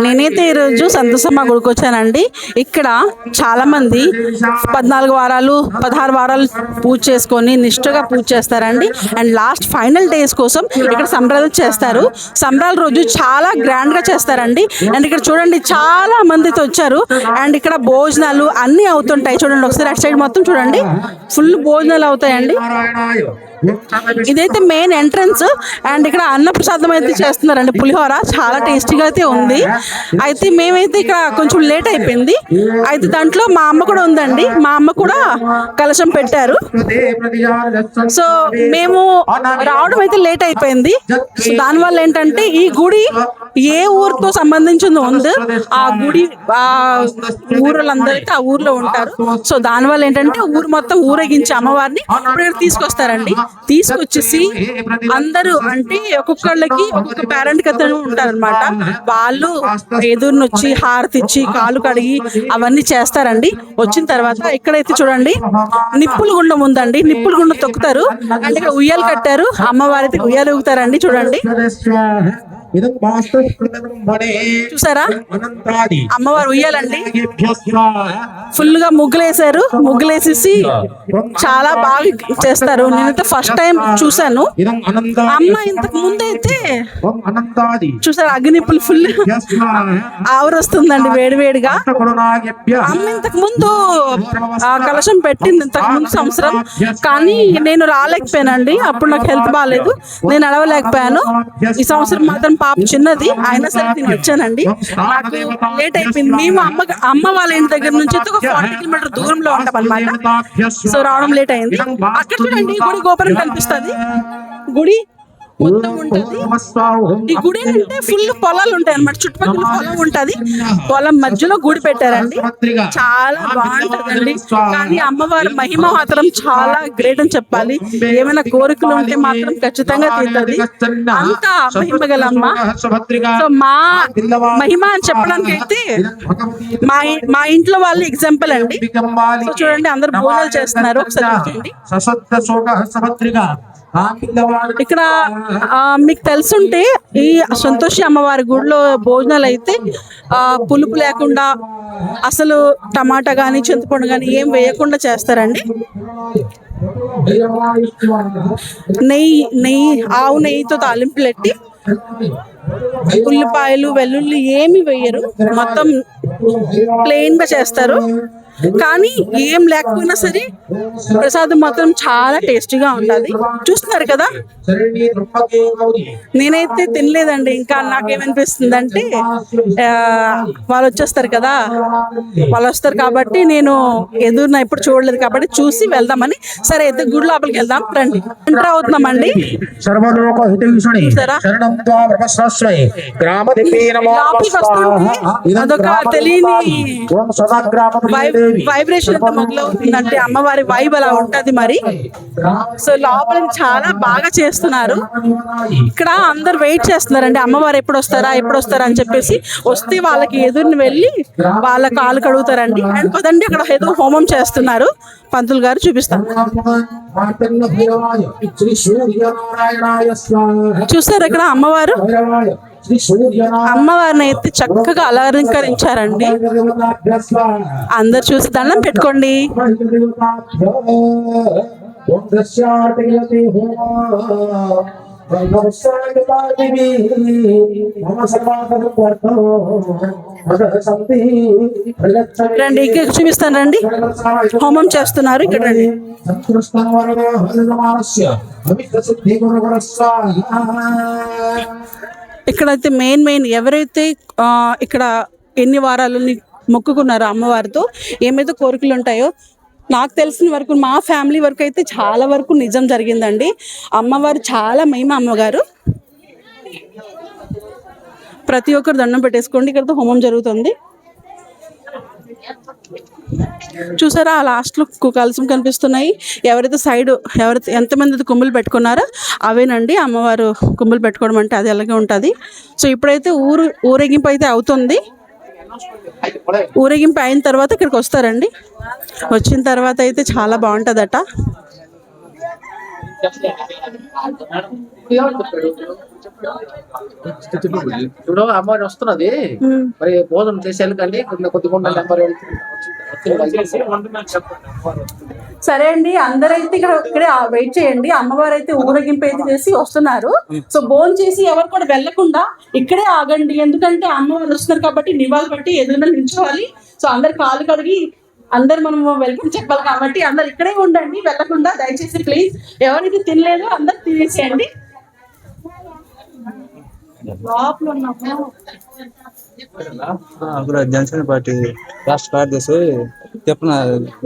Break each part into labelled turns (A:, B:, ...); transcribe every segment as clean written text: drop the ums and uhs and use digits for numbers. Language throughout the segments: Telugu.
A: నేనైతే ఈరోజు సంతోషమ్మ గుడికి వచ్చానండి. ఇక్కడ చాలామంది 14 వారాలు 16 వారాలు పూజ చేసుకొని నిష్ఠగా పూజ చేస్తారండి. అండ్ లాస్ట్ ఫైనల్ డేస్ కోసం ఇక్కడ సంబరాలు చేస్తారు. సంబరాల రోజు చాలా గ్రాండ్గా చేస్తారండి. అండ్ ఇక్కడ చూడండి చాలా మందితో వచ్చారు. అండ్ ఇక్కడ భోజనాలు అన్నీ అవుతుంటాయి. చూడండి ఒకసారి అటు సైడ్ మొత్తం చూడండి, ఫుల్ భోజనాలు అవుతాయండి. ఇదైతే మెయిన్ ఎంట్రన్స్. అండ్ ఇక్కడ అన్నప్రసాదం అయితే చేస్తున్నారండి, పులిహోర చాలా టేస్టీగా అయితే ఉంది. అయితే మేమైతే ఇక్కడ కొంచెం లేట్ అయిపోయింది. అయితే దాంట్లో మా అమ్మ కూడా ఉందండి, మా అమ్మ కూడా కలశం పెట్టారు. సో మేము రావడం అయితే లేట్ అయిపోయింది. సో దానివల్ల ఏంటంటే ఈ గుడి ఏ ఊరితో సంబంధించింది ఉంది, ఆ గుడి ఆ ఊరులందరూ అయితే ఆ ఊర్లో ఉంటారు. సో దానివల్ల ఏంటంటే ఊరు మొత్తం ఊరేగించి అమ్మవారిని ఇప్పుడు తీసుకొస్తారండి. తీసుకొచ్చేసి అందరూ అంటే ఒక్కొక్కళ్ళకి ఒక్కొక్క పేరెంట్ కథ ఉంటారనమాట. వాళ్ళు ఎదురునొచ్చి హారతి ఇచ్చి కాలు కడిగి అవన్నీ చేస్తారండి. వచ్చిన తర్వాత ఇక్కడైతే చూడండి నిప్పుల గుండం ఉందండి, నిప్పుల గుండం తొక్కుతారు. అంటే ఇక్కడ ఉయ్యాలు కట్టారు, అమ్మవారైతే ఉయ్యాలు ఊగుతారండి. చూడండి చూసారా అమ్మవారు ఉయ్యాలండి. ఫుల్ గా ముగ్గులేసారు, ముగ్గులేసేసి చాలా బాగా చేస్తారు. నేనైతే ఫస్ట్ టైం చూసాను. అమ్మ ఇంతకు ముందు అయితే చూసారు అగ్నిప్పులు ఫుల్ ఆవిరి వస్తుందండి వేడివేడిగా. అమ్మ ఇంతకు ముందు కలశం పెట్టింది ఇంతకు ముందు సంవత్సరం, కానీ నేను రాలేకపోయానండి. అప్పుడు నాకు హెల్త్ బాగాలేదు, నేను నడవలేకపోయాను. ఈ సంవత్సరం మాత్రం పాప చిన్నది అయినా సరే నేను వచ్చానండి. నాకు లేట్ అయిపోయింది. మేము అమ్మ వాళ్ళ ఇంటి దగ్గర నుంచి ఒక 40 కిలోమీటర్ దూరంలో ఉంటాం అనమాట. సో రావడం లేట్ అయింది. అక్కడ చూడండి గుడి గోపురం కనిపిస్తుంది, గుడి మొత్తం ఉంటది. ఈ గుడి అంటే ఫుల్ పొలాలు ఉంటాయి అన్నమాట, చుట్టుపక్కల పొలం ఉంటది. పొలం మధ్యలో గుడి పెట్టారండి, చాలా బాగుంటదండి. కానీ అమ్మవారి మహిమ మాత్రం చాలా గ్రేట్ అని చెప్పాలి. ఏమైనా కోరికలు ఉంటే మాత్రం ఖచ్చితంగా తీరుతుంది, అంత మహిమ గల అమ్మ. సో మా మహిమ అని చెప్పడానికి అయితే మా ఇంట్లో వాళ్ళు ఎగ్జాంపుల్ అండి. సో చూడండి అందరు భోజనాలు చేస్తున్నారు, ఒకసారి చూడండి. ఇక్కడ మీకు తెలుసుంటే ఈ సంతోషి అమ్మవారి గుడిలో భోజనాలు అయితే పులుపు లేకుండా అసలు టమాటా కానీ చింతపండు కానీ ఏం వేయకుండా చేస్తారండి. నెయ్యి ఆవు నెయ్యితో తాలింపులు పెట్టి ఉల్లిపాయలు వెల్లుల్లి ఏమి వేయరు, మొత్తం ప్లెయిన్ గా చేస్తారు. కానీ ఏం లేకపోయినా సరే ప్రసాదం మాత్రం చాలా టేస్టీగా ఉంటుంది. చూస్తున్నారు కదా, నేనైతే తినలేదండి. ఇంకా నాకేమనిపిస్తుంది అంటే వాళ్ళు వచ్చేస్తారు కదా, వాళ్ళు వస్తారు కాబట్టి నేను ఎదురున ఎప్పుడు చూడలేదు కాబట్టి చూసి వెళ్దామని. సరే అయితే గుడి లోపలికి వెళ్దాం రండి. ఎంటర్ అవుతున్నామండి. అదొక తెలియని వైబ్రేషన్ అయితే మొదలవుతుందంటే అమ్మవారి వైబ్ అలా ఉంటది మరి. సో లోపల చాలా బాగా చేస్తున్నారు. ఇక్కడ అందరు వెయిట్ చేస్తున్నారండి, అమ్మవారు ఎప్పుడు వస్తారా అని చెప్పేసి. వస్తే వాళ్ళకి ఎదురుని వెళ్ళి వాళ్ళ కాలు కడుగుతారండి. అండ్ పదండి అక్కడ ఏదో హోమం చేస్తున్నారు, పంతులు గారు చూపిస్తారు. చూస్తారు ఇక్కడ అమ్మవారిని అయితే చక్కగా అలంకరించారండి. అందరు చూసి దండం పెట్టుకోండి. రండి ఇక్కడ చూపిస్తాను రండి, హోమం చేస్తున్నారు ఇక్కడ రండి. ఇక్కడైతే మెయిన్ ఎవరైతే ఇక్కడ ఎన్ని వారాలని మొక్కుకున్నారో అమ్మవారితో ఏమైతే కోరికలు ఉంటాయో, నాకు తెలిసిన వరకు మా ఫ్యామిలీ వరకు అయితే చాలా వరకు నిజం జరిగిందండి. అమ్మవారు చాలా మహిమ అమ్మగారు. ప్రతి ఒక్కరు దండం పెట్టేసుకోండి, ఇక్కడతో హోమం జరుగుతుంది. చూసారా ఆ లాస్ట్లో కలసం కనిపిస్తున్నాయి. ఎవరైతే ఎంతమంది అయితే కొమ్ములు పెట్టుకున్నారో అవేనండి అమ్మవారు కొమ్ములు పెట్టుకోవడం అంటే అది అలాగే ఉంటుంది. సో ఇప్పుడైతే ఊరేగింపు అయితే అవుతుంది. ఊరేగింపు అయిన తర్వాత ఇక్కడికి వస్తారండి. వచ్చిన తర్వాత అయితే చాలా బాగుంటుందట.
B: ఇప్పుడు అమ్మవారి వస్తున్నది మరి భోజనం చేసేయాలి కానీ కొద్దిగా ఉండాలి అమ్మవారి
A: సరే అండి, అందరైతే ఇక్కడే వెయిట్ చేయండి. అమ్మవారు అయితే ఊరేగింపు అయితే చేసి వస్తున్నారు. సో భోజనం చేసి ఎవరు కూడా వెళ్లకుండా ఇక్కడే ఆగండి, ఎందుకంటే అమ్మవారు వస్తున్నారు కాబట్టి నివాళి బట్టి ఎదురుగా నిల్చోవాలి. సో అందరు కాలు కడిగి అందరు మనం వెల్కమ్ చెప్పాలి కాబట్టి అందరు ఇక్కడే ఉండండి, వెళ్ళకుండా దయచేసి ప్లీజ్. ఎవరైతే తినలేదో అందరు తినేసేయండి.
C: జనసేన పార్టీ రాష్ట్ర కార్యదర్శి చెప్పిన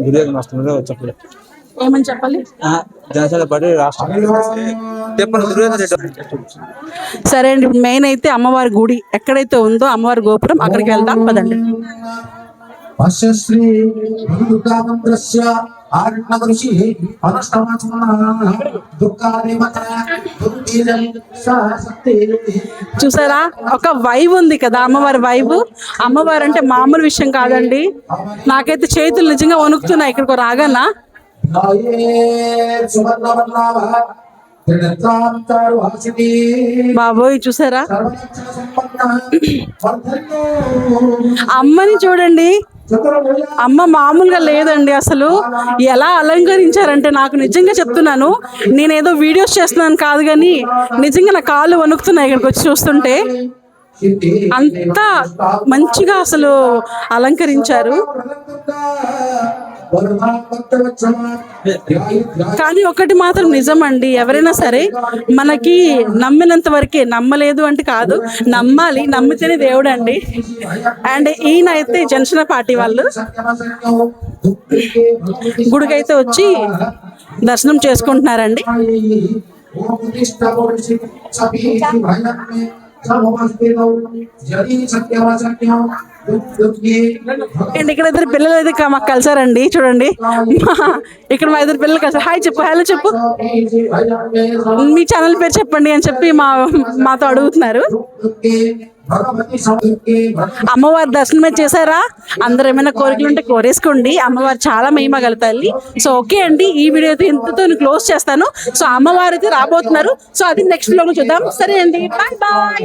C: దుర్యోగం వస్తున్నారు చెప్పలే
A: ఏమని చెప్పాలి.
C: జనసేన పార్టీ రాష్ట్ర చెప్పిన దుర్యోగం.
A: సరే అండి, మెయిన్ అయితే అమ్మవారి గుడి ఎక్కడైతే ఉందో అమ్మవారి గోపురం అక్కడికి వెళ్దాం పదండి. చూసారా, ఒక వైబ్ ఉంది కదా అమ్మవారి వైబ్. అమ్మవారు అంటే మామూలు విషయం కాదండి. నాకైతే చేతులు నిజంగా వణుకుతున్నాయి ఇక్కడికి రాగానా. బాబోయ్ చూసారా, అమ్మని చూడండి. అమ్మ మామూలుగా లేదండి అసలు. ఎలా అలంకరించారంటే నాకు నిజంగా చెప్తున్నాను, నేనేదో వీడియోస్ చేస్తున్నాను కాదు కానీ నిజంగా నా కాళ్ళు వణుకుతున్నాయి ఇక్కడికి వచ్చి చూస్తుంటే. అంత మంచిగా అసలు అలంకరించారు. కానీ ఒకటి మాత్రం నిజమండి, ఎవరైనా సరే మనకి నమ్మినంత వరకే, నమ్మలేదు అంటే కాదు, నమ్మాలి, నమ్మితేనే దేవుడు అండి. అండ్ ఈయన అయితే జనసేన పార్టీ వాళ్ళు గుడికైతే వచ్చి దర్శనం చేసుకుంటున్నారండి. అండ్ ఇక్కడ ఇద్దరు పిల్లలు అయితే మాకు కలిసారండి, చూడండి. ఇక్కడ మా ఇద్దరు పిల్లలు కలిసారు. హాయ్ చెప్పు, హలో చెప్పు, మీ ఛానల్ పేరు చెప్పండి అని చెప్పి మాతో అడుగుతున్నారు. అమ్మవారి దర్శనమే చేశారా? అందరు ఏమైనా కోరికలు ఉంటే కోరేసుకోండి, అమ్మవారు చాలా మహిమగల తల్లి. సో ఓకే అండి, ఈ వీడియో అయితే ఇంతతో క్లోజ్ చేస్తాను. సో అమ్మవారు అయితే రాబోతున్నారు. సో అది నెక్స్ట్ వ్లాగ్ లో చూద్దాం. సరే అండి, బాయ్ బాయ్.